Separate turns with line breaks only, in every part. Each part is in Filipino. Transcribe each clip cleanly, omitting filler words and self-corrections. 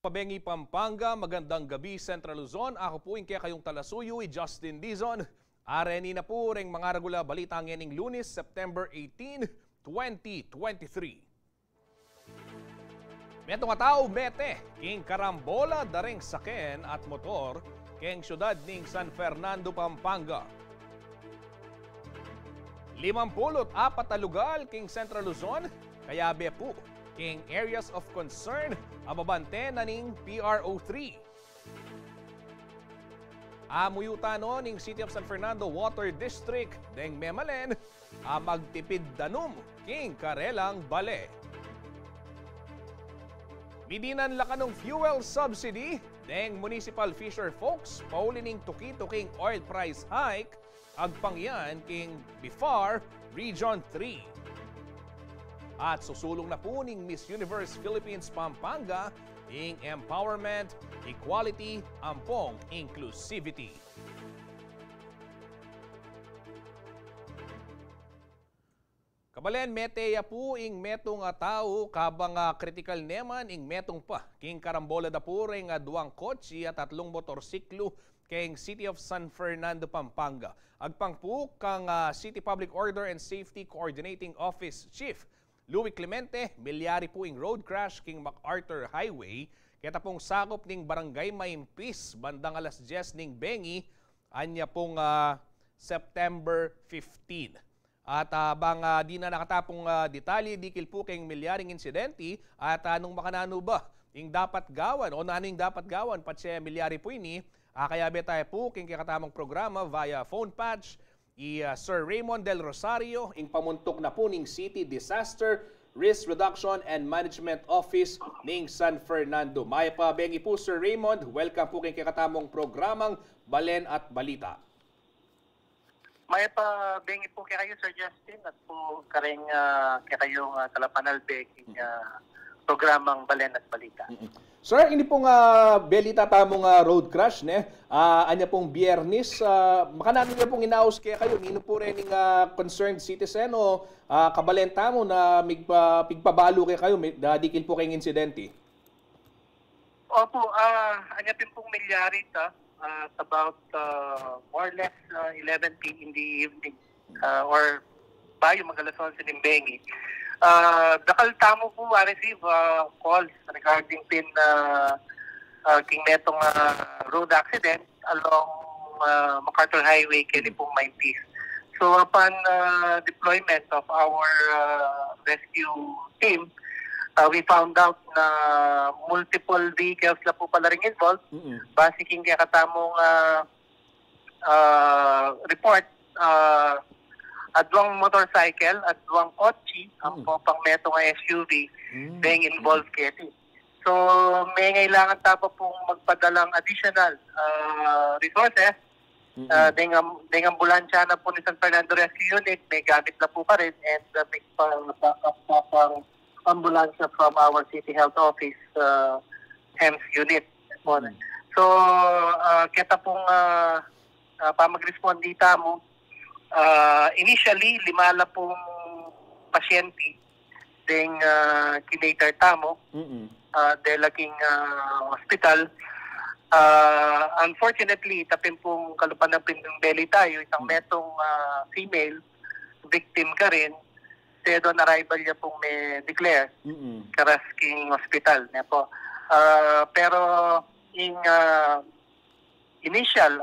Pabengi, Pampanga, magandang gabi Central Luzon. Ako po yung kayong talasuyo, Justin Dizon. Areni na po ring mga regula balita ngayon Lunes, September 18, 2023. Metong atao, mete, king karambola, daring saken at motor, king syudad ning San Fernando, Pampanga. 54 na lugar, king Central Luzon, kaya be po, king areas of concern, ababante na ning PRO3. Amuyutano ning City of San Fernando Water District, deng memalen, magtipid danum, king karelang bale. Bidinan lakanong fuel subsidy, deng municipal fisher folks, paulining tuki-tuking oil price hike, agpangyan king Bifar Region 3. At susulong na po ning Miss Universe Philippines Pampanga ing empowerment, equality, ampong inclusivity. Kabalen, meteya po ing metong tao kabang critical neman ing metong pa. King karambola da po ring duwang kotse at 3 motorsiklo king City of San Fernando, Pampanga. Agpang po kang City Public Order and Safety Coordinating Office Chief Louie Clemente, milyari po ing road crash king MacArthur Highway, kaya pong sakop ning Barangay Maimpis, bandang alas 10 ning Bengi, anya pong September 15. At bang di na nakatapong detalye, dikil po king milyaring insidente, at anong makanano ba, ing dapat gawan, o naning dapat gawan, patse milyari po ini, kaya betay po king kakatamang programa via phone patch, Sir Raymond Del Rosario, ing pamuntok na po ning City Disaster Risk Reduction and Management Office ning San Fernando. May pabengi po Sir Raymond, welcome po kay kakatamong programang Balen at Balita.
May pabengi po kayo Sir Justin at po karing kayong kalapanalbe king programang Balen at Balita.
Sir, ini pong belita tamong road crash ne. Anya pong Biyernes, makananon niya pong inaos kaya kayo nino po rin concerned citizen o kabalenta mo na pigpabalo kay kayo dikil po kayong insidente.
Opo, anya pong milyari ta at about more or less 11 p.m. in the evening or bayo magalas 11 ng Bengi. Dakal tamo po receive calls regarding pin king netong road accident along MacArthur Highway kini pong Maimpis. So upon deployment of our rescue team, we found out na multiple vehicles na po pala rin involved. Base king kaya katamong report, adwang motorcycle at adwang kotse ang pang meto nga SUV being involved kiti. So may ngailangan tapo pong magpadalang additional resources. Ding ambulansya na po ni San Fernando Rescue Unit, may gamit na po pa rin and may backup pa pang ambulansya from our City Health Office HEMS unit. So kita pong pamag-respond dita mo. Initially, 5 na pong pasyente ding kinater tamo dahil laking hospital. Unfortunately, tapin pong kalupan ng pindong belly tayo, isang metong female victim ka rin, dead on arrival niya pong may declare Karasking Hospital. Pero in initial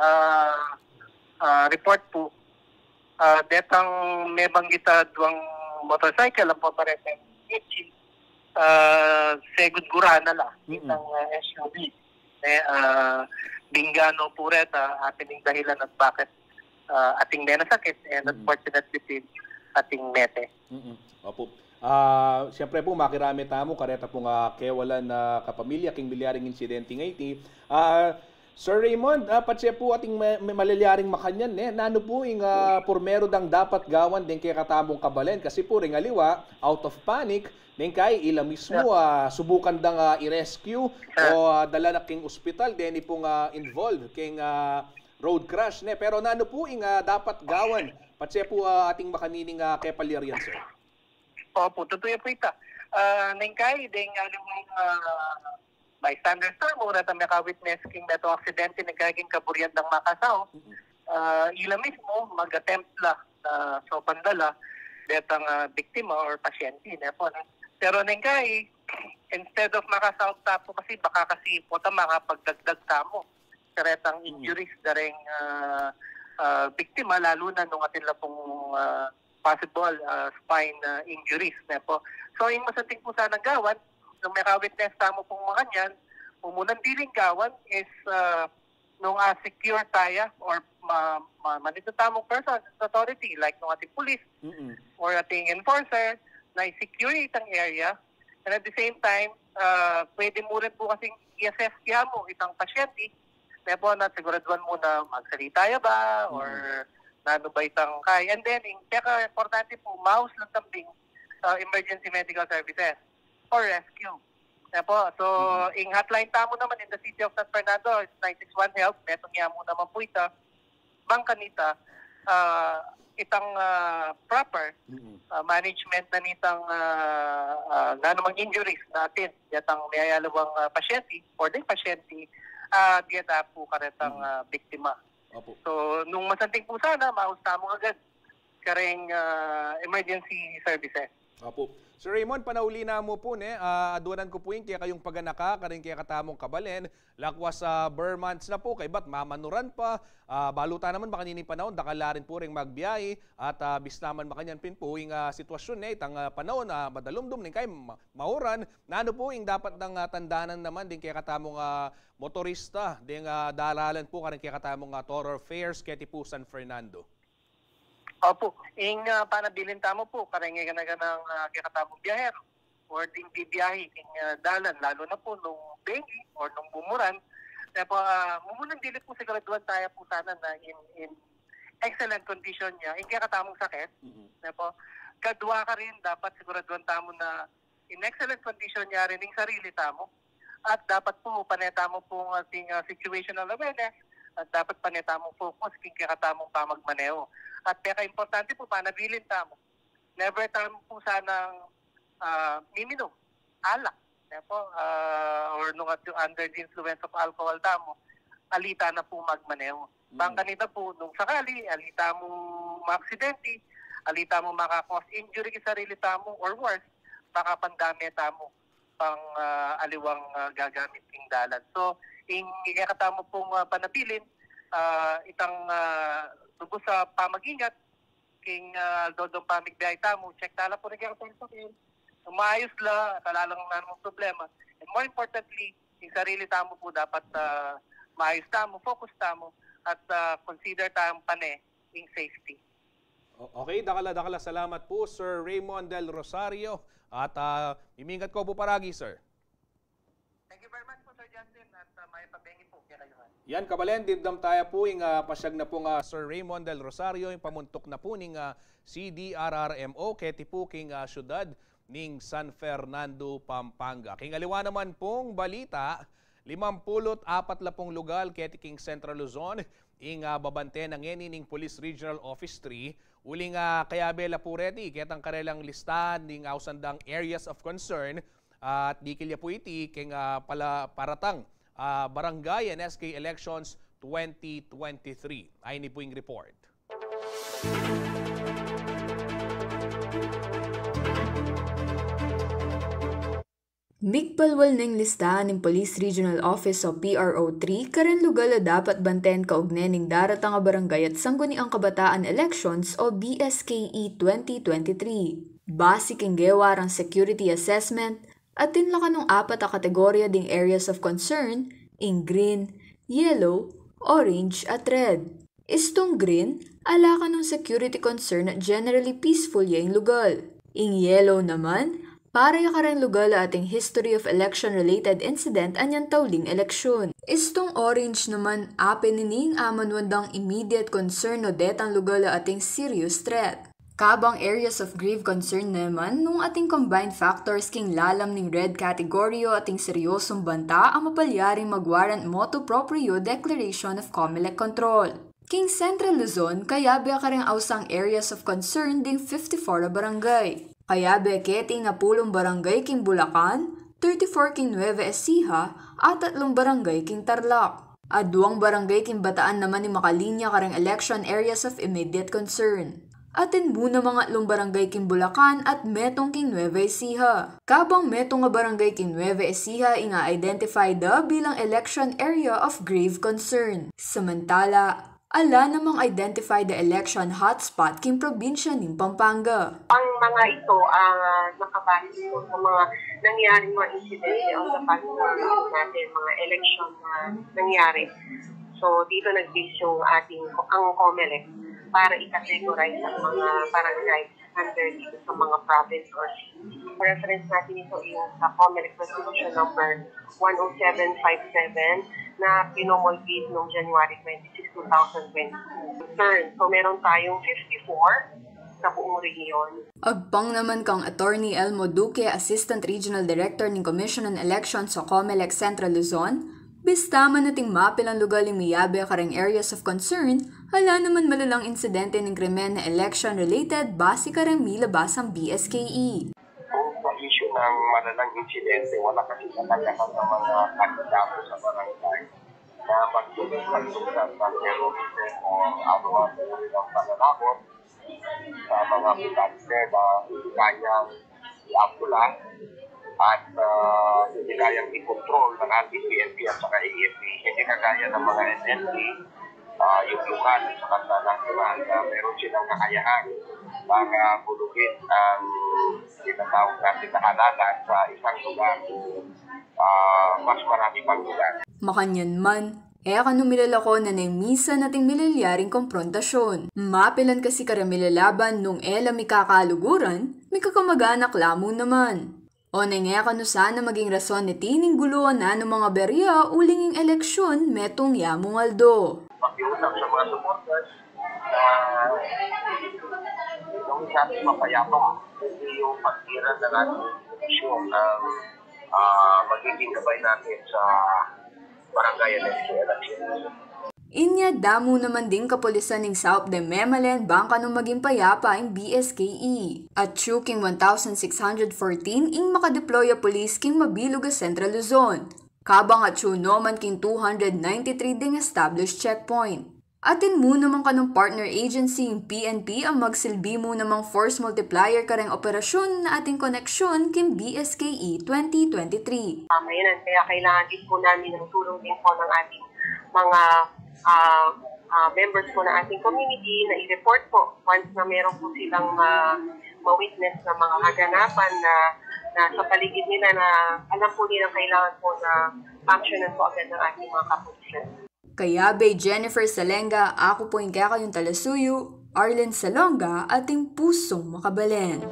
report po, detang may banggita duwang motorcycle ang papareteng segud gurana la itang SUV. Bingano po reta ating dahilan at bakit ating menasakit and unfortunately ating mete.
Opo. Siyempre po makirami tamo kareta pong kewalan na kapamilya king milyaring insidente ngayti. Sir Raymond, patse po ating malilyaring makanyan, nano po yung pormero dang dapat gawan din kay katamong kabalen kasi po ring aliwa, out of panic, din kay ila mismo subukan dang i-rescue o dala na king ospital, din pong involved king road crash. Pero nano po yung dapat gawan, patse po ating makanining kepaliryan, sir?
Opo, totoo po ita. Nengkay, ding bystanders tamo, na maka-witness king metong aksidente na kaging kaburian ng makasao, ila mismo mag-attempt la na so pandala betang biktima or pasyente na po. Pero nengkay, instead of makasao tapo kasi baka kasi po makapagdagdag tamo karetang injuries daring biktima, lalo na nung atin lang pong possible spine injuries na po. So yung masanting po sana gawan, nung may ka-witness tamo pong mga kanyan, umunang diling gawan is nung secure tayo or manitutamong person, authority, like nung ating police or ating enforcer, na i-secure itang area. And at the same time, pwede mo rin po kasing i-assess kaya mo itang pasyente, na po na siguraduhan mo na magsalita ba or ano ba itang kaya. And then, yung importante po, mouse ng tambing emergency medical services or rescue. So, yung hotline tamo naman in the city of San Fernando, it's 961 Health, metong niya mo naman po ita, bangkanita, itang proper management na nitang nanumang injuries natin, yatang mayayalawang pasyente, or din pasyente, diyata po karetang biktima.
Opo.
So, nung masanting po sana, mahusta mo agad kareng emergency services.
Opo. Sir Raymond, panauli na mo po aduanan ko po yung kaya kayong paganaka, karing kaya katamong kabalen, lakwas sa Burmans na po, kay ba't mamanuran pa, baluta naman baka nini panahon, dakala rin po rin magbiyahe, at bis naman makanyan pin po yung sitwasyon itang panahon, madalumdum din kayo mauran, na ano po yung dapat ng tandanan naman din kaya katamong motorista, din dalalan po karing kaya katamong Tour Fairs, kaya po San Fernando.
Opo, ing panabilin tamo po, karengay ka na ng kakatamong biyahero or ding bibiyahe king dalan, lalo na po nung dengue or nung bumuran. Kaya po, mumunang dilit po siguraduhan tayo po sana na in excellent condition niya, yung kakatamong sakit. Kaya po, kadwa ka rin, dapat siguraduhan tamo na in excellent condition niya rin yung sarili tamo. At dapat po, panetamo po ang ating situational awareness, at dapat panetamo focus king kakatamong pamagmaneho. At peka-importante po, panabilin tamo. Never tamo po sanang miminom, alak. Or nung under the influence of alcohol tamo, alita na po magmaneho. Bangkanita po, nung sakali, alita mo ma-aksidente, alita mo maka-cause injury sa sarili tamo, or worse, baka pandami tamo pang aliwang gagamit ng dalan. So, ikakatamo pong panabilin, itang lubos sa pamagingat, king dodong pamigbihay tamo, check tala po rin kaya maayos la, talalang nanong problema. And more importantly, yung sarili tamo po dapat maayos tamo, focus tamo, at consider tamo yung safety.
Okay, dakala, salamat po, Sir Raymond Del Rosario, at imingat ko po paragi, sir.
Thank you very much po, Sir Justin, at may pabengi po kaya kayo.
Yan, kabalen, didam tayo po yung pasyag na po Sir Raymond Del Rosario, yung pamuntok na po ng CDRRMO, keti po king syudad ning San Fernando, Pampanga. King aliwa naman pong balita, 54 lugar keti king Central Luzon, ing babante ng ning Police Regional Office 3, uling kayabela po reti, ketang karelang listahan ng ausandang areas of concern, at dikilya po iti king paratang Barangay and SK Elections 2023. Ay ni po yung report.
Migpalwal ng listahan ng Police Regional Office o PRO3 karen lugar na dapat bantayan kaugne ng daratang barangay at sangguniang kabataan elections o BSKE 2023. Base king gewarang security assessment at tinlakan ng 4 kategorya ding areas of concern in green, yellow, orange at red. Istong green, ala ka ng security concern at generally peaceful yung lugar. In yellow naman, para ka rin lugar ating history of election-related incident anyang tauling eleksyon. Istong orange naman, apenining amanwandang immediate concern no detang lugar ating serious threat. Kabang areas of grave concern naman nung ating combined factors king lalam ning red category o ating seryosong banta ang mapalyaring magwarrant motu proprio declaration of COMELEC control. King Central Luzon, kayabe ka rin ausang areas of concern ding 54 barangay. Kayabe keti nga pulong barangay king Bulacan, 34 king Nueva Ecija at 3 barangay king Tarlac. At 2 barangay king Bataan naman ni makalinya karang election areas of immediate concern. Atin muna mga 3 barangay king Bulacan at metong king Nueva Ecija. Kabang metong nga barangay king Nueva Ecija inga identify bilang election area of grave concern. Samantala, ala namang identify the election hotspot king probinsya ng Pampanga.
Ang mga ito ang nakabase sa mga nangyaring mga incident on the past natin, mga election na nangyari. So dito nag-base yung ang COMELEC para i-categorize ang mga barangay under dito sa mga province or city. Reference natin ito yung sa COMELEC Resolution number 10757 na pinomulgate noong January 26, 2022. So meron tayong 54 sa buong rehiyon.
Agpang naman kang Attorney Elmo Duque, Assistant Regional Director ng Commission on Elections sa COMELEC Central Luzon, bista man nating mapilang lugar ng miyabe karang areas of concern, hala naman malalang insidente ng krimen na election-related base karang milabas ang BSKE.
Sa issue ng malalang insidente, wala kasi talaga ng mga kandidato sa barangay na magtulog-pagtulog ng terrorism o ano-ano ng pananakot sa mga butante na hindi kayang i-apula at hindi kayang i-control ng ating PNP at saka AFP. Hindi kagaya ng mga NNP, yung lokal at saka sa national na meron silang kakayahan para bulugin ang tinatawag natin na halalan sa isang lugar mas marami pang lugar.
Makanyan man, kano milalako na misa nating milalyaring komprontasyon. Mapilan kasi karamilalaban nung may kakaluguran, may kakamag-anak lamo naman. O kano sana maging rason ni tining guluan na ng mga berya ulinging eleksyon metong Yamong Aldo.
Pakiusap sa mga supporters na nung sabi mapayapa, hindi yung pagtiran na natin eleksyon ang magiging gabay natin sa barangay election.
Inya damo naman din kapulisan ng South de Memalen bangka nung maging payapa ang BSKE. At king 1614 ing makadeploya police king mabilog a Central Luzon. Kabang at noman king 293 ding established checkpoint. Atin mo naman kanong partner agency yung PNP ang magsilbi mo namang force multiplier kareng operasyon na ating koneksyon king BSKE 2023.
Ngayon, kaya kailangan din po namin ng tulong din po ng ating mga members po ng ating community na i-report po once na meron po silang ma-witness na mga kaganapan na sa paligid nila na alam po nilang kailangan po na functionan po agad ng ating mga kapulisan.
Kaya bay Jennifer Salenga, ako po yung kakayong Talasuyo, Arlen Salonga, ating pusong makabalen.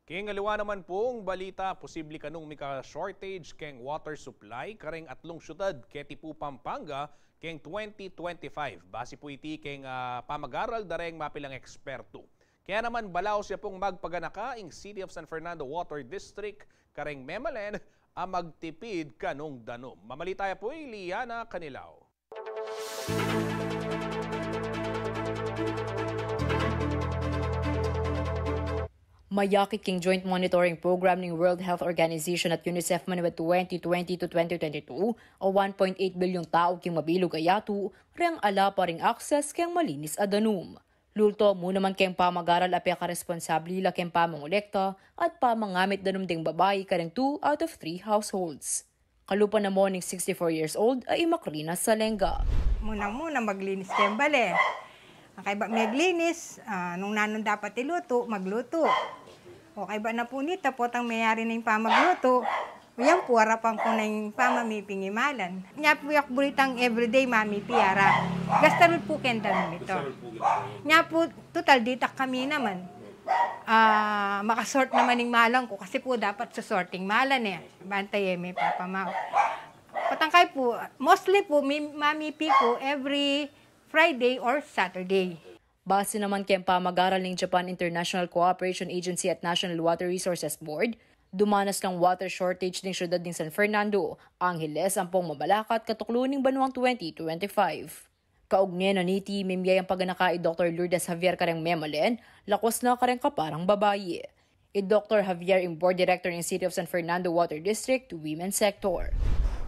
King aliwa naman pong balita, posible kanong mika shortage keng water supply kareng atlong syudad keti po Pampanga keng 2025. Base po iti keng pamag-aral dareng mapilang eksperto. Kaya naman balaw siya pong magpaganaka ing City of San Fernando Water District kareng Memalen ang magtipid kanong danom. Mamalitaya po Liana Canilao.
Mayaki king joint monitoring program ng World Health Organization at UNICEF manuwet 2020 to 2022 o 1.8 bilyong tao king mabilog ayatu reng ala pa ring access keng malinis a danom. Lulto mo naman keng pamag-aral apya ka responsabli la keng pamangolekta at pamangamit danom ding babae kareng 2 out of 3 households. Kalupa na mo ng 64 years old ay Macrina Salenga.
Muna maglinis keng bale. Okay ba maglinis, nung nanon dapat iluto, magluto. Okay ba na po nito, potang mayari na yung pamagluto. Yan po, harapan ko na yung pamamipingimalan. Nya po yak buritang everyday mamipiara. Gastarul po kendang nito. Nya po, total ditak kami naman. Makasort naman yung malang ko kasi po dapat sa sorting malan eh. Bantay may papamaw. Patangkay po, mostly po, mamipi po every Friday or Saturday.
Base naman kay pamag-aral ng Japan International Cooperation Agency at National Water Resources Board, dumanas ng water shortage ng syudad ng San Fernando, Angeles ang pong mabalakat katuklo ng Banuang 2025. Kaugnay na niti, mimiyay ang paganaka Dr. Lourdes Javier kareng Memalen, lakwas na kareng kaparang babaye. Dr. Javier Board Director ng City of San Fernando Water District Women's Sector.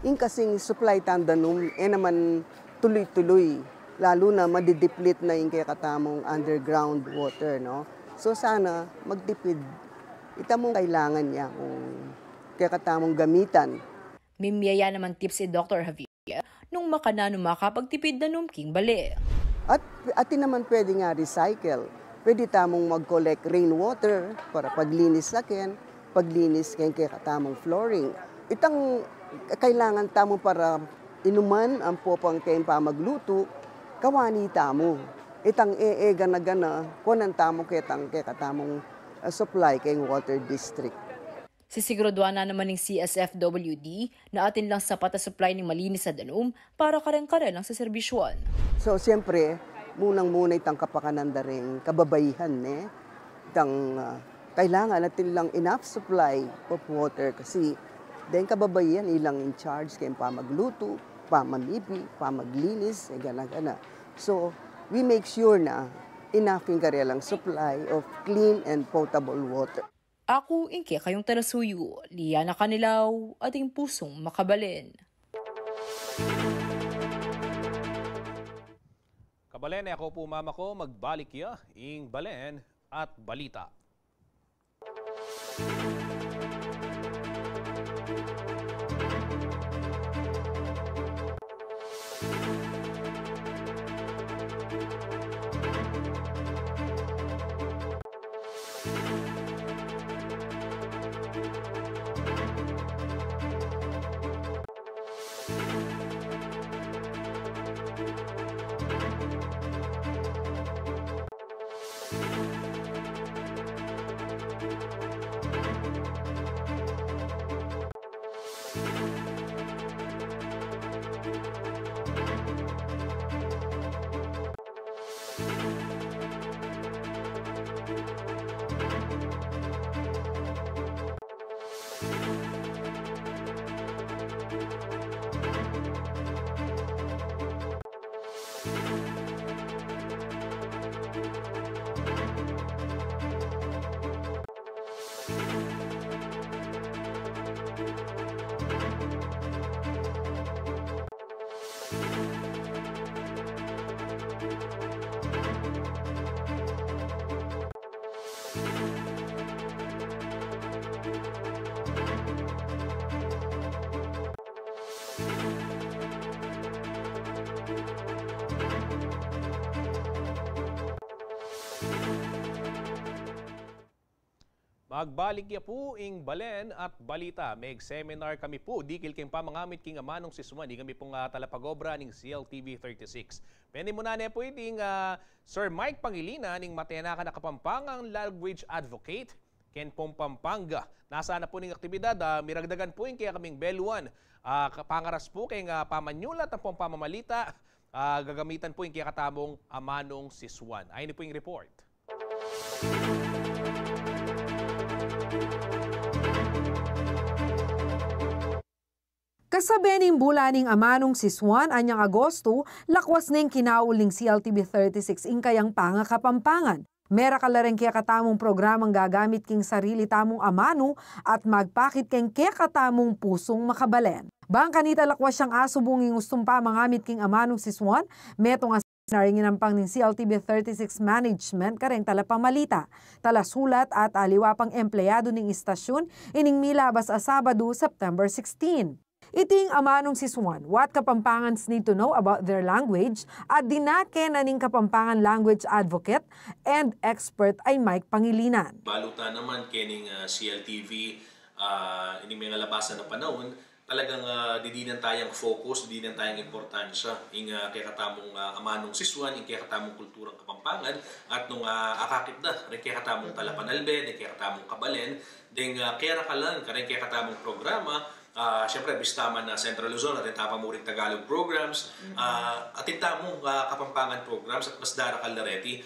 Yung kasing supply tandanum, naman tuloy-tuloy, lalo na madideplete na yung kaya katamong underground water, no? So sana magtipid, ita mong kailangan niya kung kaya katamong gamitan.
Mimiyaya naman tips si Dr. Javier nung makanano makapagtipid na numking bali.
At atin naman pwede nga recycle. Pwede tamong mag-collect rainwater para paglinis sakin, paglinis kaya katamong flooring. Itang kailangan tamo para inuman ang popang kayong pamagluto, kawani tamo. Itang gana-gana, kunan tamo kaya katamong supply kayong water district.
Sisiguraduhan na naman ng CSFWD na atin lang sapat na supply ng malinis sa danum para karen-karen lang sa serbisyon.
So siyempre, munang-muna itang kapakanan da rin kababayihan itang kailangan natin lang enough supply of water kasi dahil kababayan ilang in charge kayong pamagluto, pamamipi, pamaglinis, gana-gana. So, we make sure na enough yung karelang supply of clean and potable water.
Ako, inke kayong tarasuyo, Liana Canilaw, ating pusong makabalin.
Kabalen, ako po mama ko, magbalik ya, ing balen at balita. Magbalik ya po ing balen at balita. May seminar kami po. Dikil king pamangamit king amanong siswan. Di kami pong talapagobra ning CLTV 36. Pwede mo na po iting Sir Mike Pangilinan ning matenaka na kapampangang language advocate. Ken pong Pampanga. Nasa na po ning aktibidad. Miragdagan po yung kaya kaming beluan. Pangaras po kay pamanyulat ang pong pamamalita. Gagamitan po yung kaya katamong amanong siswan. Ayun po yung report.
Kasabi ning bulaning amanong siswan anyang Agosto, lakwas ning kinauling CLTV 36 ingkayang pangakapampangan. Mera kalareng kaya katamong programang gagamit king sarili tamong amano at magpakit king kaya katamong pusong makabalen. Bang kanita lakwas siyang asubunging gustong pa mangamit king amanong siswan, metong naringinampang ng CLTV 36 management kareng talapamalita, talasulat at aliwapang empleyado ng istasyon ining milabas a Sabado, September 16. Iting amanong siswan, what Kapampangans need to know about their language at dinake na ning Kapampangan language advocate and expert ay Mike Pangilinan.
Baluta naman kening CLTV ining mga labasan na panahon, talagang didinan tayong focus, didinan tayong importansya ing kaya katamong amanong siswan, ing kaya katamong kulturang Kapampangan at nung akakit na, rin kaya katamong Talapanalben, kaya katamong Kabalen, ding kaya rakalan, kaya katamong programa. Siyempre, bistaman na Central Luzon at Tapamuring Tagalog programs, at itamong Kapampangan programs at Masdara Caldareti.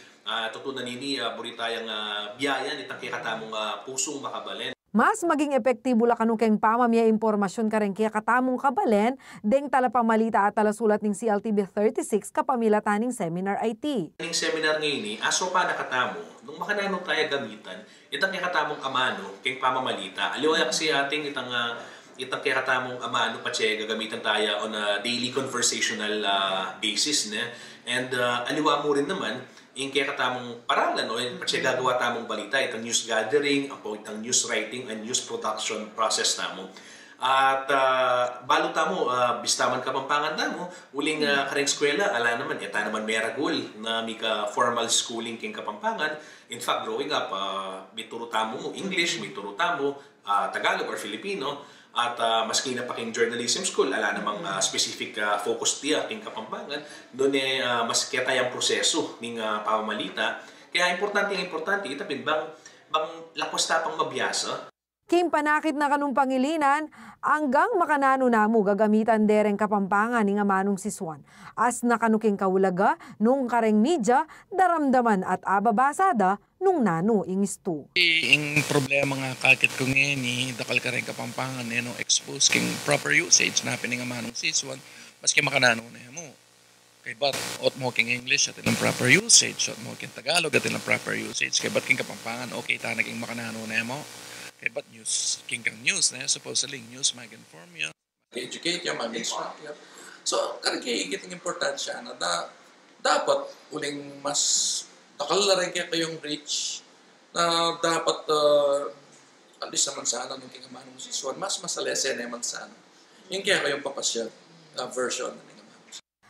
Tutunan nini, buritayang biyayan, itang kikatamong pusong makabalen.
Mas maging epektibo la kanong keng pamamya impormasyon ka rin kaya katamong kabalen, deng talapamalita at talasulat ng CLTV 36 kapamilataning seminar IT.
Yung seminar ngayon aso pa nakatamo, nung makananong tayo gamitan, itang kaya katamong amano, keng pamamalita. Aliwala kasi ating itang kaya katamong amano pa siya gagamitan tayo on a daily conversational basis. And aliwa mo rin naman, yung kaya katamong paralan o yung siya gagawa tamong balita, itang news gathering, itang news writing and news production process namo. At balo tamo, bistaman kapampangan tamo, uling kareng eskwela, ala naman, eta naman may ragul na mika formal schooling king kapampangan. In fact, growing up, may turo tamo mo English, may turo tamo Tagalog or Filipino. At maski na pa king journalism school, ala namang specific focus tiya king kapampangan, doon mas kaya tayang proseso ng pamamalita. Kaya importante itapin bang lakwas tapang mabiyasa.
Kim panakit na kanong pangilinan, hanggang makanano namo gagamitan dereng kapampangan ni nga manong siswan. As nakanuking kawulaga, nung kareng media, daramdaman at ababasada, nung nano ingistu.
Ang problema nga kakit ko ngayon, dakal kareng kapampangan, expose king proper usage na nga manong siswan, maski makanano na mo. Kay bat, ot mo king English at ilang proper usage, ot mo king Tagalog at ilang proper usage, kay bat king kapampangan, okay ta naging makanano na mo. Okay, but news, king news na supposedly news mag-inform you, mag-educate you, mag-instruct you. So, karagay getting important siya na dapat uling mas nakala rin kayong reach na dapat at least naman sana nung kingamanong siswan, mas masalese naman sana. Yung kaya kayong papasya version.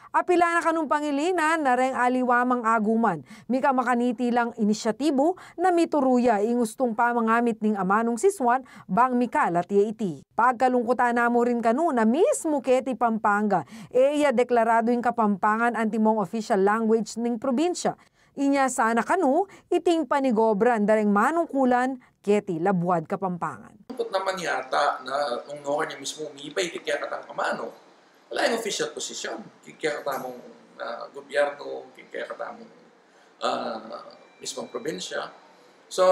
Apila na kanong pangilinan na ring aliwamang aguman. Mika makaniti lang inisyatibo na mituruya ingustong pamangamit ning amanong siswan bang mikala tiya iti. Pagkalungkutan na mo rin kanu na mismo keti Pampanga, iya deklarado yung kapampangan antimong official language ning probinsya. Inya sana kanu iting panigobran dareng manungkulan keti Labuad Kapampangan.
Lungkot naman yata na nung noon niya mismo umibay kaya katang amano. Wala yung official position. Kaya katamong gobyerno, kaya katamong mismong probinsya. So,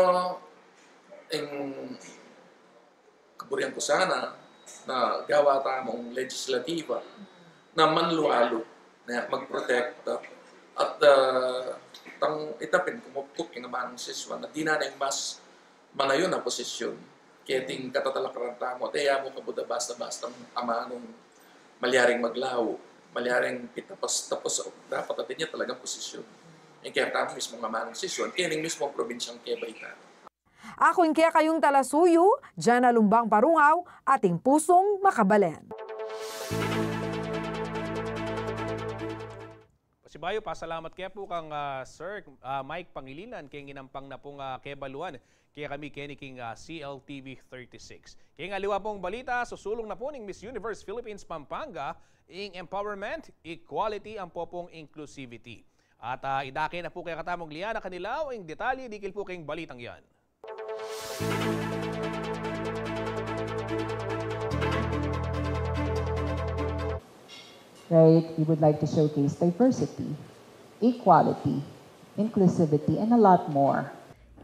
kaburihan ko sana na gawa tamong legislativa na manlualo na mag-protect at itapin kumuptok yung amanong siswan na di na yung mas manayon na posisyon kaya ting katatalakaran tamo at mo kabuda basta-basta amanong malyaring maglaho, malyaring tapos dapat natin niya talagang posisyon. Yung kaya tamo mismo nga manong sisyon, kaya ning mismo probinsyang Kebayta.
Ako yung kaya kayong talasuyo, dyan na lumbang parungaw, ating pusong makabalen.
Pasibayo, pasalamat kaya po kang Sir Mike Pangilinan, kaya ginampang na pong kebaluan. Kaya kami keniking CLTV 36. Kaya nga liwa pong balita, susulong na po ng Miss Universe Philippines Pampanga ing empowerment, equality, ang popong inclusivity. At idake na po kaya katamong Liana Kanilaw, ing detalye, dikil po kayong balitang yan.
Right, we would like to showcase diversity, equality, inclusivity, and a lot more.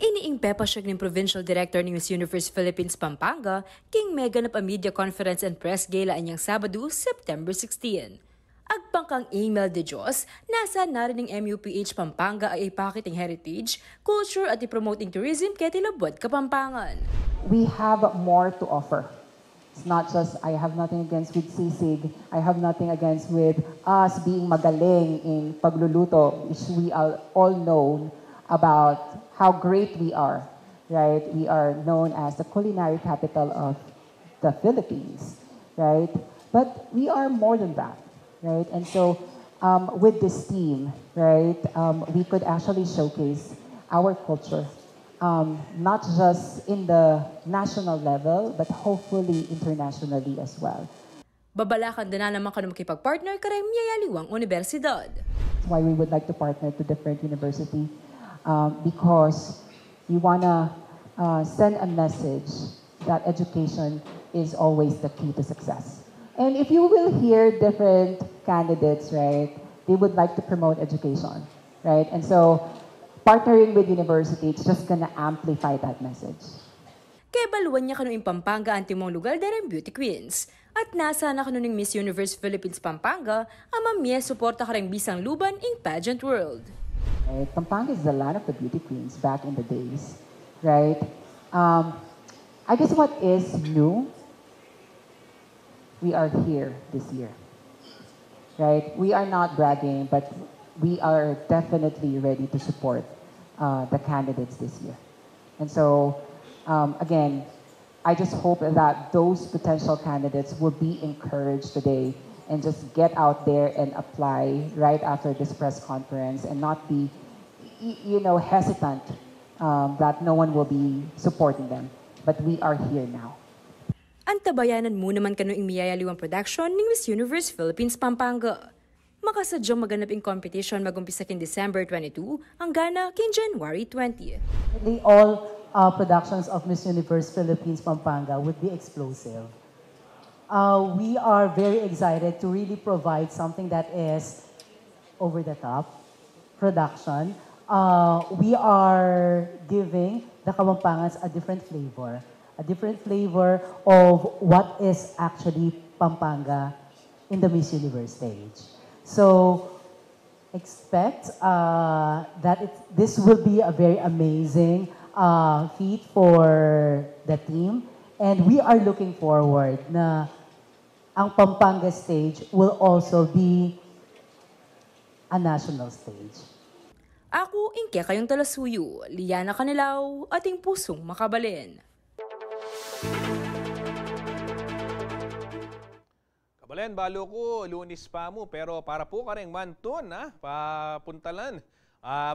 Iniing pepasyag ng Provincial Director ng Miss Universe Philippines Pampanga, king mega na pa media conference and press gala anyang Sabado, September 16. Agpangkang email de Diyos, nasa narin ng MUPH Pampanga ay ipakiting heritage, culture at i-promoting tourism kaya Labuad Kapampangan.
We have more to offer. It's not just, I have nothing against with sisig, I have nothing against with us being magaling in pagluluto, which we are all known about how great we are, right? We are known as the culinary capital of the Philippines, right? But we are more than that, right? And so with this team, right, we could actually showcase our culture, not just in the national level, but hopefully internationally as well.
Babalakan din na naman kanong makipag-partner kareng miyayaliwang universidad.
Why we would like to partner to different university. Because we want to send a message that education is always the key to success. And if you will hear different candidates, right, they would like to promote education, right? And so partnering with university, it's just going to amplify that message.
kaya baluan niya kanuing Pampanga ang timong lugar darang beauty queens. At nasa na kanuning Miss Universe Philippines Pampanga, ang mamye suporta karang bisang luban in pageant world.
Pampanga is the land of the beauty queens back in the days, right? I guess what is new, we are here this year, right? We are not bragging, but we are definitely ready to support the candidates this year. And so, again, I just hope that those potential candidates will be encouraged today and just get out there and apply right after this press conference and not be, hesitant that no one will be supporting them. But we are here now.
Antabayanan mo naman kanuing miyayaliwang production ng Miss Universe Philippines Pampanga. Makasadyang maganap in competition magumpisa kin December 22 hanggang kin January 20.
All productions of Miss Universe Philippines Pampanga would be explosive. We are very excited to really provide something that is over-the-top production. We are giving the Kapampangans a different flavor of what is actually Pampanga in the Miss Universe stage. So expect that this will be a very amazing feat for the team, and we are looking forward na ang Pampanga stage will also be a national stage.
Ako, Inke kayong Talasuyo, Liana Canilaw, ating pusong makabalin.
Kabalen, balo ko, Lunis pa mo, pero para po ka rin mantun, papuntalan.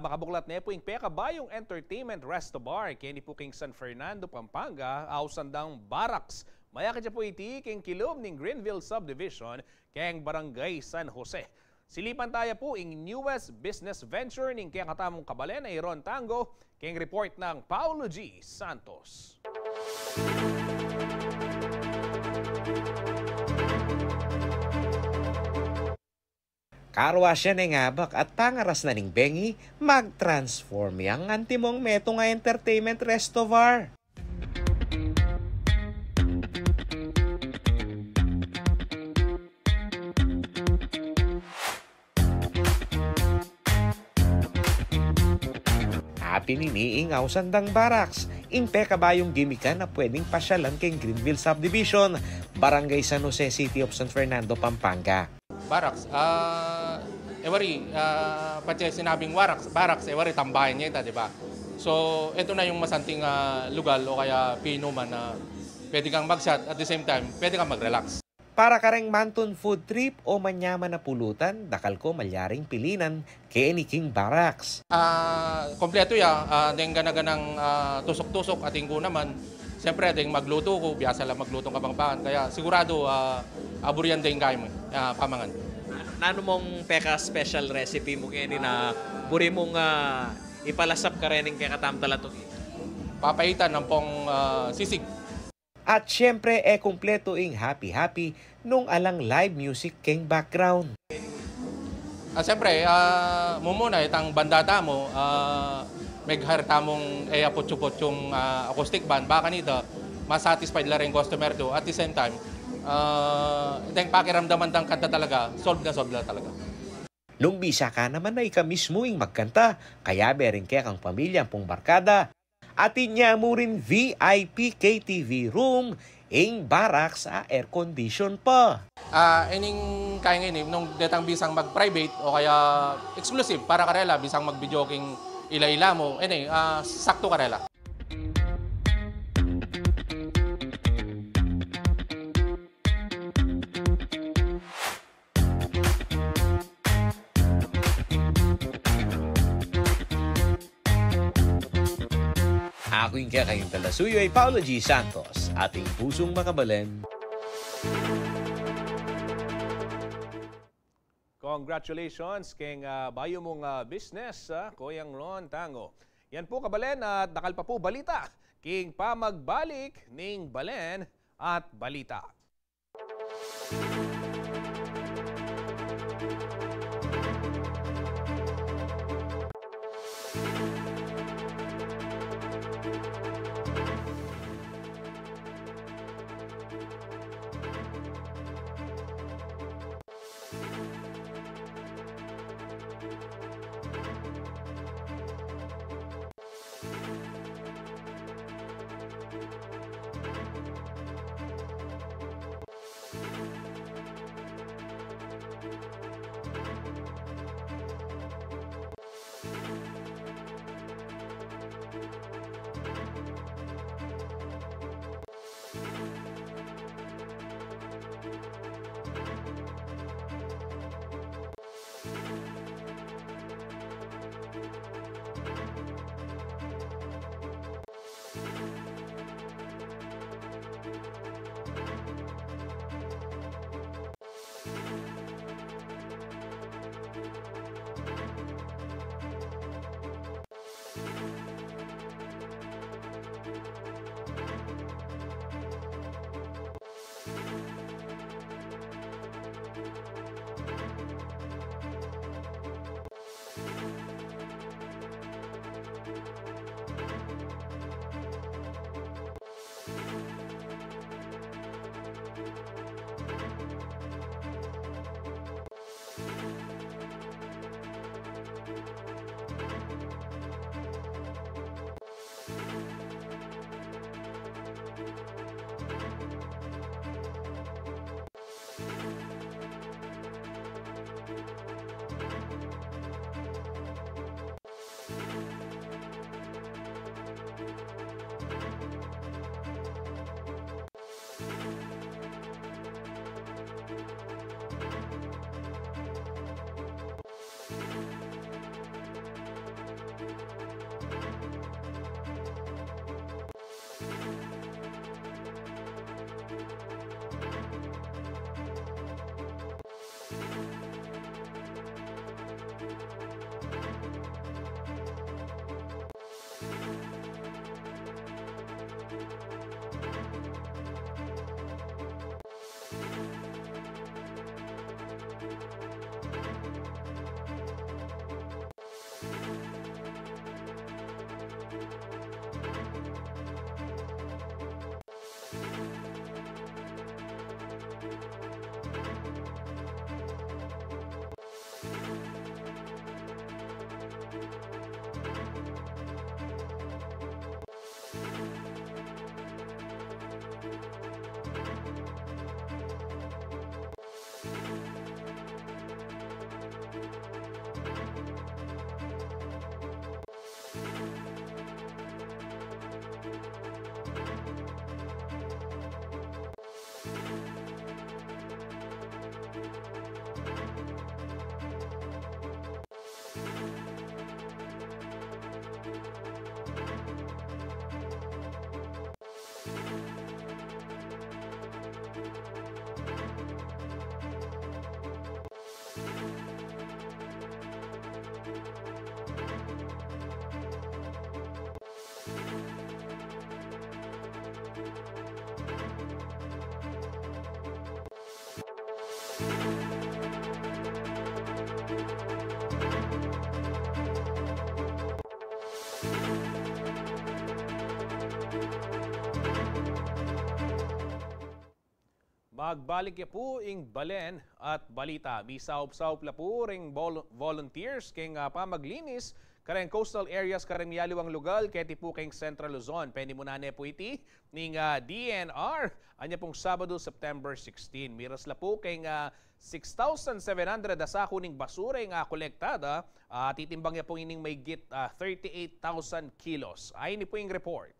Makabuklat na po yung Pekabayong Entertainment Resto Bar, kini po king San Fernando, Pampanga, ausandang Barracks. Mayakit siya po iti king kilom ng Greenville Subdivision, keng Barangay San Jose. Silipan tayo po yung newest business venture ng kaya katamong Kabalen na Iron Tango, keng report ng Paulo G. Santos.
Karwasya ng ngabak at pangaras na ning bengi, mag-transform yang antimong meto nga entertainment resto bar. Happy niniing ausandang Barracks, impe kabayong gimikan na pwedeng pasyalan kay Greenville Subdivision, Barangay San Jose, City of San Fernando, Pampanga.
Barracks, pati sinabing Barracks, tambayan niya ito, di ba? So, ito na yung masanting lugar o kaya pinuman na pwede kang mag-shot at the same time, pwede kang mag-relax.
Para kareng mantun food trip o manyaman na pulutan, dakal ko malyaring pilinan kay ni King Barracks.
Kompleto ding ganaganang tusok-tusok ating ko naman. Siyempre, ding magluto ko, biyasa lang maglutong Kapampangan. Kaya sigurado, aburian din kayo mo, pamangan.
Nano mong peka special recipe mo kaya na buri mong ipalasap ka rin kaya katamtala to?
Papaitan ng pong sisig.
At syempre, kumpleto ing happy-happy nung alang live music king background.
Siyempre, mumuna itang bandata mo, megharta mong putyo-putyong acoustic band, baka nito, masatisfied lang rin customer to. At the same time, itang pakiramdaman ng kanta talaga, solve na talaga.
Nung bisa ka naman na ika mismo ing magkanta, kaya bering kaya kang pamilya pong barkada. Atin niya mo rin VIP KTV room, ing Barracks air condition pa.
Ining kaya ngayon, nung detang bisang mag-private o kaya exclusive para karela, bisang mag-videoking ila-ila mo, sakto karela.
Ako yung kaya kayong Talasuyo ay Paulo G. Santos, ating pusong makabalin.
Congratulations king bayo mong business, Koyang Ron Tango. Yan po Kabalen at dakal pa po balita. King pamagbalik ning Balen at balita. Agbalik ya po ing balen at balita. Misaup-saup la po ring volunteers king pamaglinis kareng coastal areas kareng yaliwang lugal keti po king Central Luzon. Pwede mo na po iti ning DNR. Anya pong Sabado, September 16. Miras la po king 6,700 asako ning basura ing kolektada. Titimbang ya po ining may git 38,000 kilos. Ay ni po ing report.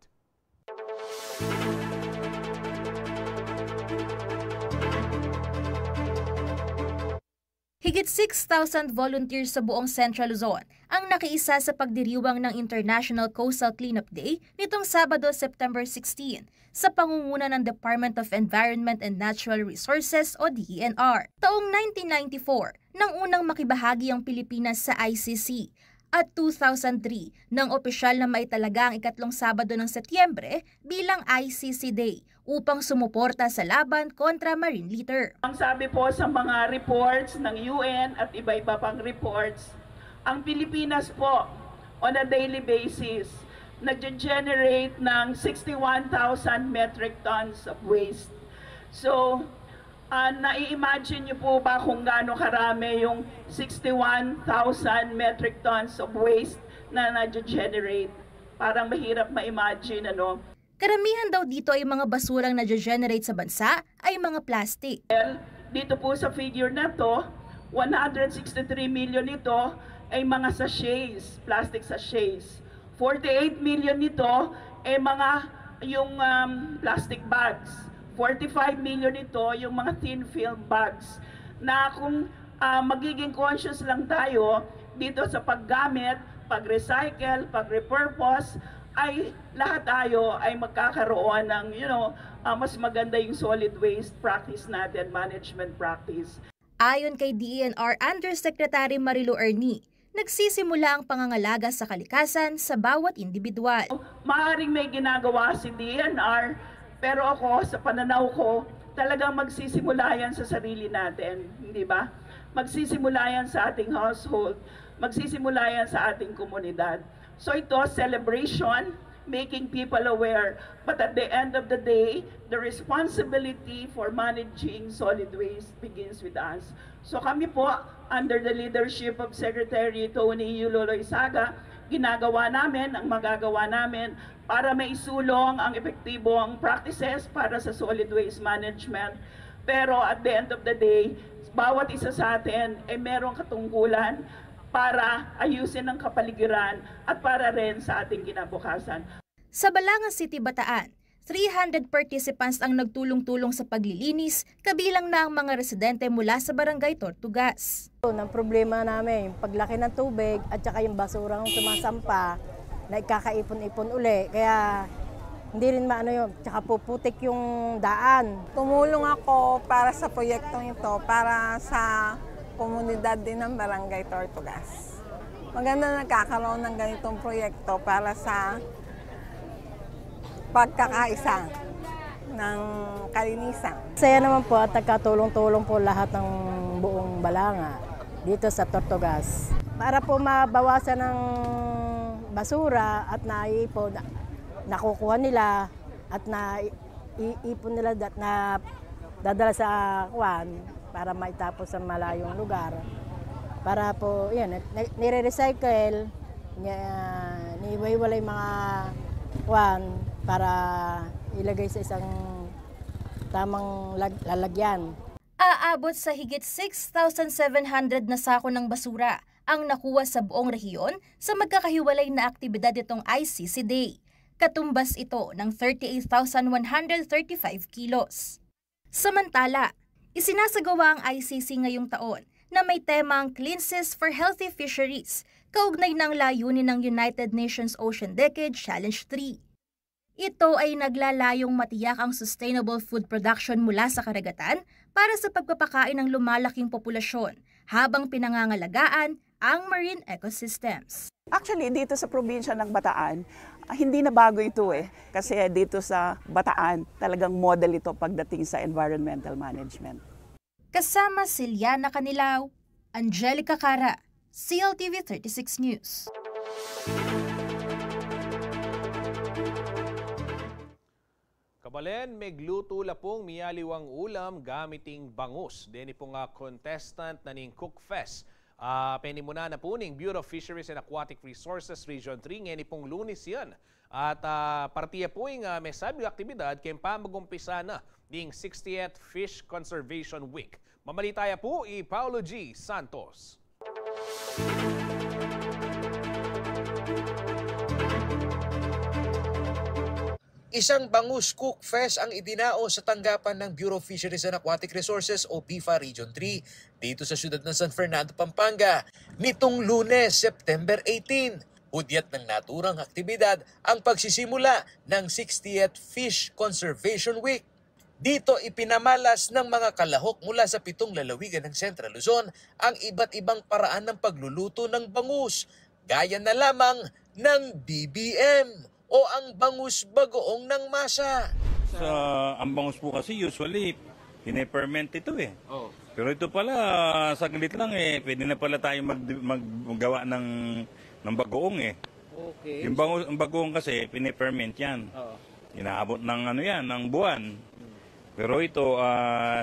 Higit 6,000 volunteers sa buong Central Luzon ang nakiisa sa pagdiriwang ng International Coastal Cleanup Day nitong Sabado, September 16 sa pangunguna ng Department of Environment and Natural Resources o DENR. Taong 1994 nang unang makibahagi ang Pilipinas sa ICC at 2003 nang opisyal na maitalaga ang ikatlong Sabado ng Setyembre bilang ICC Day upang sumuporta sa laban kontra marine litter.
Ang sabi po sa mga reports ng UN at iba-iba pang reports, ang Pilipinas po on a daily basis nag-generate ng 61,000 metric tons of waste. So, nai-imagine niyo po ba kung gaano karami yung 61,000 metric tons of waste na nag-generate? Parang mahirap ma-imagine, ano?
Karamihan daw dito ay mga basurang na-generate sa bansa ay mga plastic.
Dito po sa figure na to, 163 million nito ay mga sachets, plastic sachets. 48 million nito ay mga yung plastic bags. 45 million nito yung mga thin film bags. Na kung magiging conscious lang tayo dito sa paggamit, pag-recycle, pag-repurpose, ay lahat tayo ay magkakaroon ng mas maganda yung solid waste practice natin, management practice.
Ayon kay DENR Undersecretary Marilu Ernie, nagsisimula ang pangangalaga sa kalikasan sa bawat individual.
Maaaring may ginagawa si DENR, pero ako sa pananaw ko, talagang magsisimula yan sa sarili natin, hindi ba? Magsisimula yan sa ating household, magsisimula yan sa ating komunidad. So ito, celebration, making people aware. But at the end of the day, the responsibility for managing solid waste begins with us. So kami po, under the leadership of Secretary Tony Yulo Loizaga, ginagawa namin, ang magagawa namin para maisulong ang epektibong practices para sa solid waste management. Pero at the end of the day, bawat isa sa atin ay merong katungkulan para ayusin ang kapaligiran at para rin sa ating kinabukasan.
Sa Balanga City, Bataan, 300 participants ang nagtulong-tulong sa paglilinis, kabilang na ang mga residente mula sa Barangay Tortugas.
Ang problema namin, yung paglaki ng tubig at saka yung basurang sumasampa na ikakaipon-ipon uli. Kaya hindi rin maano yun, tsaka puputik yung daan.
Tumulong ako para sa proyektong ito, para sa komunidad din ng Barangay Tortugas. Maganda na nagkakaroon ng ganitong proyekto para sa pagkakaisa ng kalinisan.
Saya naman po at nagkatulong-tulong po lahat ng buong Balanga dito sa Tortugas. Para po mabawasan ng basura at naipon, nakukuha nila at naiipon nila at na dadala sa kuwan para maitapos sa malayong lugar. Para po, yan, nire-recycle, niiwalay mga kuwan para ilagay sa isang tamang lalagyan.
Aabot sa higit 6,700 na sako ng basura ang nakuha sa buong rehiyon sa magkakahiwalay na aktibidad itong ICC Day. Katumbas ito ng 38,135 kilos. Samantala, isinasagawa ang ICC ngayong taon na may temang Clean Seas for Healthy Fisheries, kaugnay ng layunin ng United Nations Ocean Decade Challenge 3. Ito ay naglalayong matiyak ang sustainable food production mula sa karagatan para sa pagpapakain ng lumalaking populasyon habang pinangangalagaan ang marine ecosystems.
Actually, dito sa probinsya ng Bataan, hindi na bago ito kasi dito sa Bataan talagang model ito pagdating sa environmental management.
Kasama si Liana Canilaw, Angelica Cara, CLTV 36 News.
Kabalen, megluto lapong miyaliwang ulam gamiting bangus. Deni pong contestant na ning Cook Fest. Penimuna na po ning Bureau of Fisheries and Aquatic Resources Region 3. Ngeni pong Lunes yan. At partiya po yung may sabing aktibidad kaya pamagumpisa na ning 60th Fish Conservation Week. Mamalitaya po Paulo G. Santos.
Isang bangus cook fest ang idinao sa tanggapan ng Bureau of Fisheries and Aquatic Resources o BIFA Region 3 dito sa siyudad ng San Fernando, Pampanga nitong Lunes, September 18. Hudyat ng naturang aktibidad ang pagsisimula ng 60th Fish Conservation Week. Dito ipinamalas ng mga kalahok mula sa 7 lalawigan ng Central Luzon ang iba't ibang paraan ng pagluluto ng bangus, gaya na lamang ng BBM o ang bangus bagoong ng masa.
Ang bangus po kasi usually pine-ferment ito eh. Oh. Pero ito pala saglit lang eh. Pwede na pala tayo maggawa ng bagoong eh. Okay. Yung bagoong kasi pine-ferment yan. Oh. Inaabot ng ng buwan. Pero ito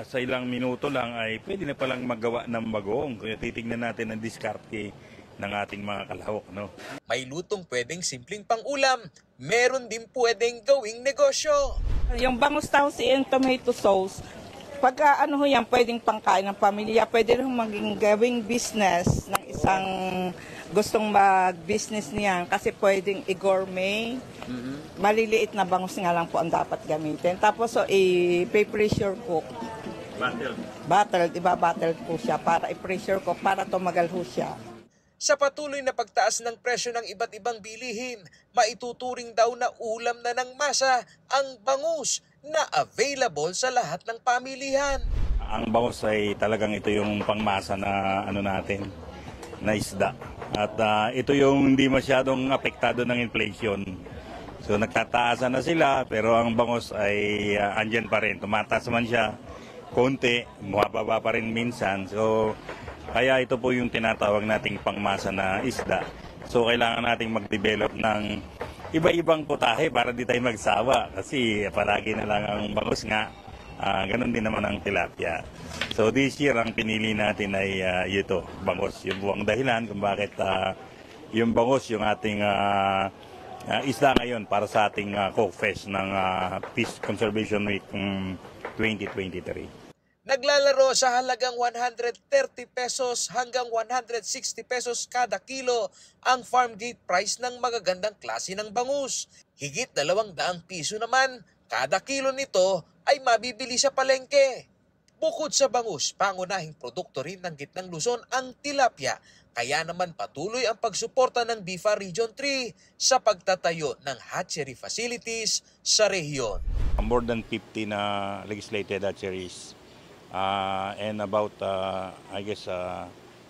sa ilang minuto lang ay pwede na palang maggawa ng bagoong. Kaya titignan natin ang diskarte ng ating mga kalahok, no?
May lutong pwedeng simpleng pang-ulam, meron din pwedeng gawing negosyo.
Yung bangus taos and tomato sauce, pagka yan, pwedeng pangkain ng pamilya, pwede rin maging gawing business ng isang gustong mag-business niyan kasi pwedeng i-gourmet. Maliliit na bangus nga lang po ang dapat gamitin. Tapos i-pressure cook. Battled, iba-battled po siya para i-pressure cook para tumagal ho siya.
Sa patuloy na pagtaas ng presyo ng iba't ibang bilihin, maituturing daw na ulam na ng masa ang bangus na available sa lahat ng pamilihan.
Ang bangus ay talagang ito yung pangmasa na natin, na isda. At ito yung hindi masyadong apektado ng inflation. So nagtataasan na sila pero ang bangus ay andyan pa rin. Tumataas man siya konti, bumababa pa rin minsan. So kaya ito po yung tinatawag nating pangmasa na isda. So kailangan nating mag-develop ng iba-ibang putahe para di tayo magsawa. Kasi palagi na lang ang bangus nga, ganun din naman ang tilapia. So this year ang pinili natin ay ito, bangus. Yung buwang dahilan kung bakit yung bangus yung ating isda ngayon para sa ating Cook Fest ng Fish Conservation Week 2023.
Naglalaro sa halagang 130 pesos hanggang 160 pesos kada kilo ang farm gate price ng magagandang klase ng bangus. Higit 200 piso naman kada kilo nito ay mabibili sa palengke. Bukod sa bangus, pangunahing produkto rin ng Gitnang Luzon ang tilapia. Kaya naman patuloy ang pagsuporta ng BIFA Region 3 sa pagtatayo ng hatchery facilities sa rehiyon.
More than 50 na legislated hatcheries. And about, I guess,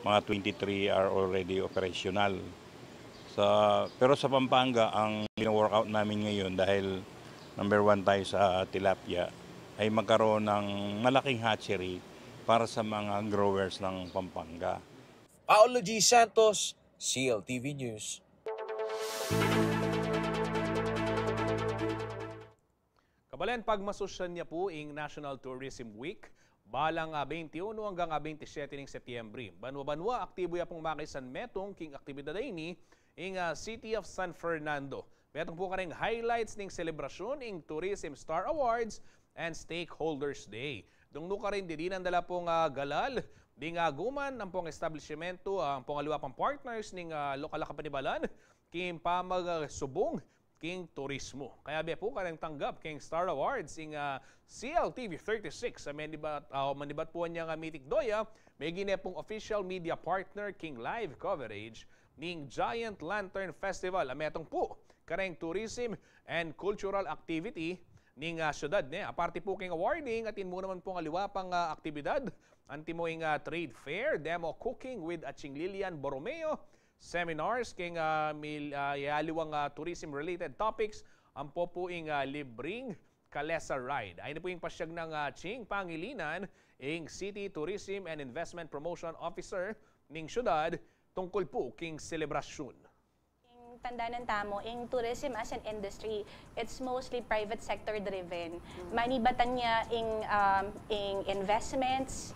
mga 23 are already operational. Pero sa Pampanga, ang workout namin ngayon dahil number 1 tayo sa tilapia, ay magkaroon ng malaking hatchery para sa mga growers ng Pampanga.
Paulo G. Santos, CLTV News.
Kabalen, pagmasusyan niya po ang National Tourism Week, balang 21 hanggang 27 ng Setyembre. Banwa-banwa, aktibo ya pong makisan metong king aktibidad ini ing City of San Fernando. Metong po ka rin highlights ng selebrasyon ing Tourism Star Awards and Stakeholders Day. Dungno ka rin didinan dala pong galal, ding guman ang pong establishmento, ang pong aliwa pang partners ng lokal na kapanibalan, king pamagsubong king turismo. Kaya be po karang tanggap king Star Awards ing CLTV 36 sa manibat po niya nga mitik doya, may ginepong official media partner king live coverage ning Giant Lantern Festival. Ametong po karang tourism and cultural activity ning syudad ne. Aparte po king awarding atin mo naman pong aliwa pang aktibidad antimo ing trade fair, demo cooking with Aching Lilian Borromeo, seminars king yaliwang tourism-related topics, ang po ing libreng Kalesa Ride. Ay na po yung pasyag ng Ching Pangilinan, ing City Tourism and Investment Promotion Officer ning syudad tungkol po king selebrasyon.
tandaan tamo, in tourism as an industry, it's mostly private sector driven. Manibatan niya in investments,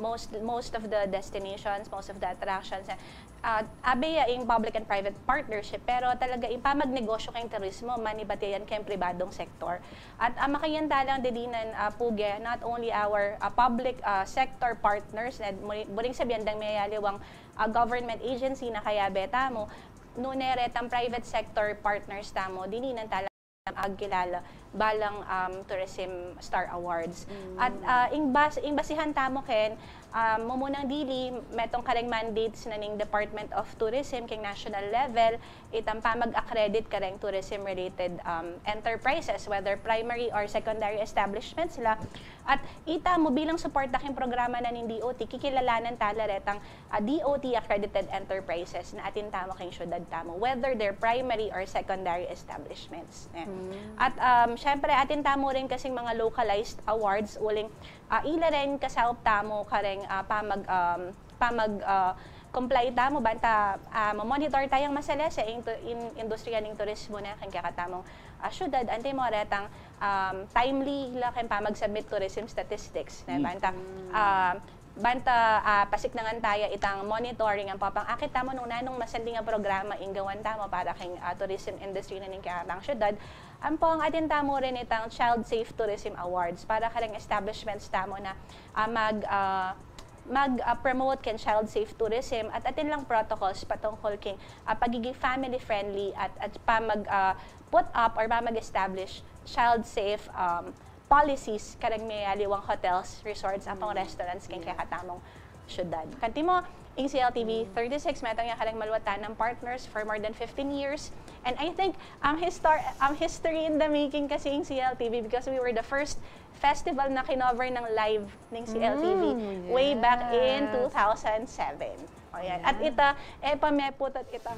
most of the destinations, most of the attractions, abeya in public and private partnership, pero talaga ipamagnegosyo kayong turismo, manibatayan kayong pribadong sektor. At makayan talang dedinan puge, not only our public sector partners, muling sabihan dang may aliwang government agency na kaya beta mo, nuneretang private sector partners tamo, dininan talang agkilala balang Tourism Star Awards. At ing basihan tamo ken mumunang dili metong kareng mandates na ning Department of Tourism king national level itang pamag-accredit kareng tourism related enterprises, whether primary or secondary establishments sila. At ita mo bilang suporta king programa na ning DOT, kikilalanan tala retang DOT accredited enterprises na atin tamo king syudad tamo, whether they're primary or secondary establishments. At syempre atin tamo rin kasing mga localized awards uling ila rin kasaup tamo kareng comply tamo banta monitor tayong masala sa industriya ng turismo na kang kakatamong syudad ante mo retang timely la kang pamag-submit tourism statistics na banta pasiknangan tayo itang monitoring ang papang akit tamo nung nanong masanding nga programa inggawan tamo para kang tourism industry na ning kakatang syudad. Ang po ang atin tamo rin itang Child Safe Tourism Awards para karang establishments tamo na mag-promote ken child safe tourism at atin lang protocols patungkol king pagiging family friendly at put up or mag-establish child safe policies karang may aliwang hotels, resorts, apang restaurants ken kakatamong syudad. Kanti mo ing CLTV 36 metong nga karang maluwatan ng partners for more than 15 years. And I think ang history in the making kasi ing CLTV because we were the first festival na kinover ng live ng CLTV way back in 2007. O yan. At ita, pamepot at ita.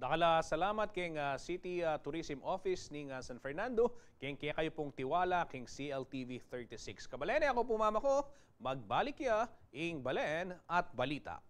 Dakala salamat king City Tourism Office ning San Fernando king kaya kayo pong tiwala king CLTV 36. Kabalene ako pumama ko, magbalik ya ing balen at balita.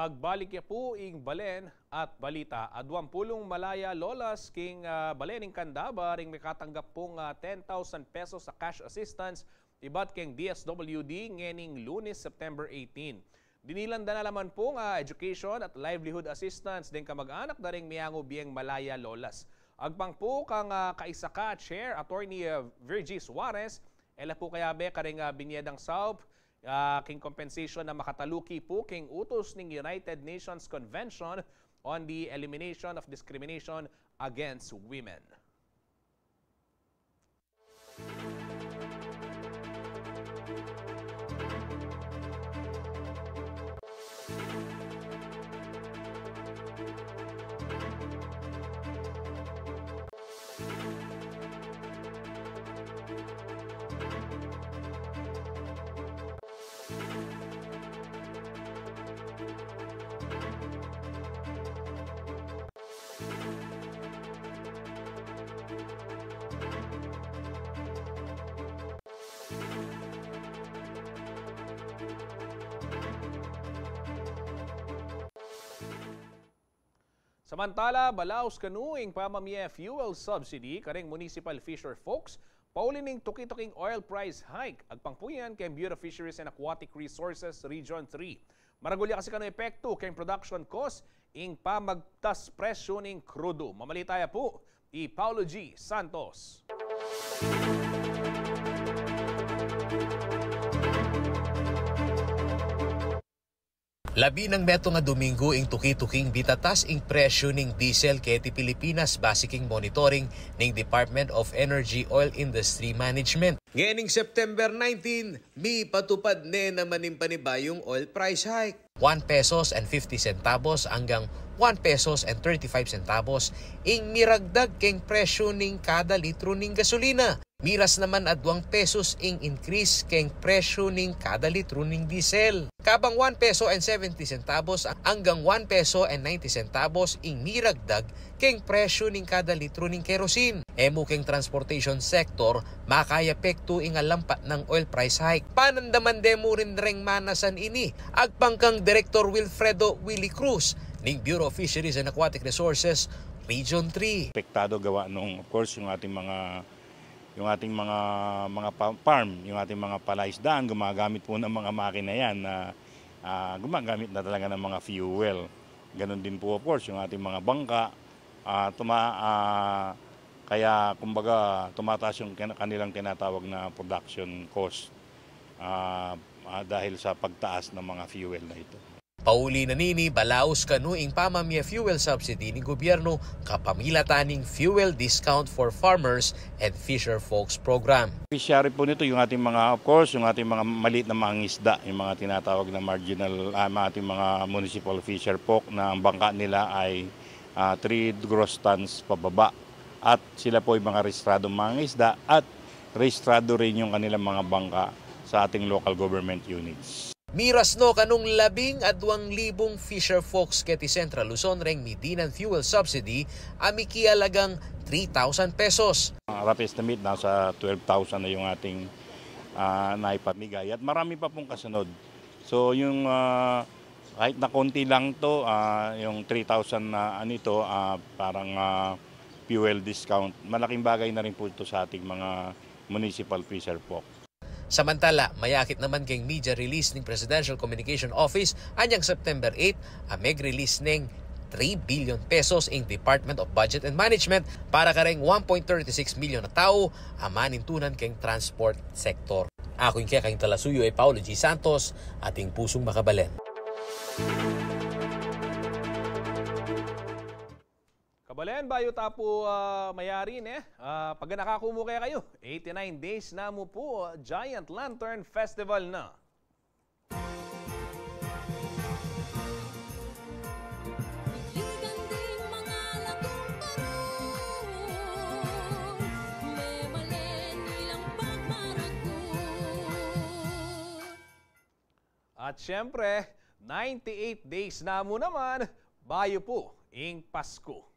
Magbalik ya po ing balen at balita. Adwang pulong malaya lolas king balening Candaba ring may katanggap pong 10,000 pesos sa cash assistance ibat king DSWD ngening Lunes, September 18. Dinilanda na naman pong education at livelihood assistance din kamag-anak na ring miyango biyeng malaya lolas. Agpang po kang kaisa ka Chair Attorney Virgie Suarez, ela po kaya be karing binyedang SAUP, king compensation na makataluki po king utos ng United Nations Convention on the Elimination of Discrimination Against Women. Samantala, balaos kanuing pamamie fuel subsidy karing municipal fisher folks paulining tuki-tuking oil price hike. Agpangpuyan kay Bureau of Fisheries and Aquatic Resources Region 3. Maragulya kasi kanu epekto kay production cost ing pamagtas presyo ning krudo. Mamalitaya po i Paulo G. Santos.
Labi ng Meto nga Domingo ing tuki-tuking bitatas ing presyo ning diesel kay ti Pilipinas basiking monitoring ning Department of Energy Oil Industry Management. Ngayon September 19, may patupad naman ng panibayong oil price hike. 1 pesos and 50 centavos hanggang 1 pesos and 35 centavos ing miragdag keng presyo ning kada litro ning gasolina. Miras naman at 2 pesos ing increase keng presyo ning kada litro ning diesel. Kabang 1 peso and 70 centavos hanggang 1 peso and 90 centavos ing miragdag keng presyo ning kada litro ning kerosene. Emo keng transportation sector makaya pekto ing alampat ng oil price hike. Panandaman demo rin reng manasan ini. Agpangkang Director Wilfredo Willie Cruz ning Bureau of Fisheries and Aquatic Resources Region 3.
Apektado gawa nung of course yung ating mga farm, yung ating mga palaisdaan, gumagamit po ng mga makina yan na gumagamit na talaga ng mga fuel. Ganon din po of course yung ating mga bangka, kaya kumbaga tumataas yung kanilang tinatawag na production cost dahil sa pagtaas ng mga fuel na ito.
Pauli na nini balaos kanuing pamamia fuel subsidy ni gobyerno kapamilataning fuel discount for farmers and fisher folks program.
Beneficiary po nito yung ating mga of course yung ating mga maliit na mga isda, yung mga tinatawag na marginal ating mga municipal fisher folk na ang bangka nila ay 3 gross tons pababa. At sila po yung mga rehistradong mga isda at rehistrado rin yung kanilang mga bangka sa ating local government units.
Miras no kanung 12,000 fisher folks keti Central Luzon reng midinan fuel subsidy amikialagang 3,000 pesos.
Rough estimate nasa 12,000 na yung ating naipamigay at marami pa pong kasunod. So yung kahit na konti lang to, yung 3,000 na anito parang fuel discount, malaking bagay na rin po ito sa ating mga municipal fisher folk.
Samantala, mayakit naman keng media release ng Presidential Communication Office anyang September 8 release ng 3 billion pesos ing Department of Budget and Management para kareng 1.36 million na tao amanintunan keng transport sector. Ako yung kaya kayong talasuyo ay Paulo G. Santos, ating pusong makabalen.
Kabalen, bayo tapo mayarin pag nakakumo kayo, 89 days na mo po Giant Lantern Festival na. At syempre, 98 days na mo naman, bayo po ing Pasko.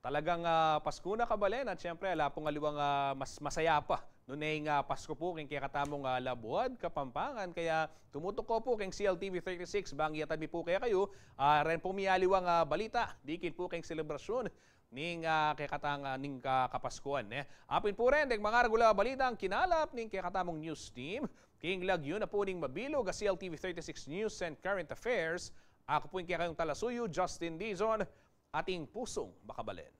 Talagang Pasko na kabalen at syempre ala pong aliwang mas masaya pa. Noon Pasko po king kaya katamong Labuad, Kapampangan. Kaya tumutuko po king CLTV 36 bangi at po kaya kayo. Ren po miyaliwang balita. Dikin po king selebrasyon ning kaya ning kapaskuan. Apin po rin mga regula balita ang kinalap ning kaya katamong news team. King lagyo na po ning mabilog CLTV 36 News and Current Affairs. Ako po yung kaya kayong talasuyo, Justin Dizon, ating pusong makabalen.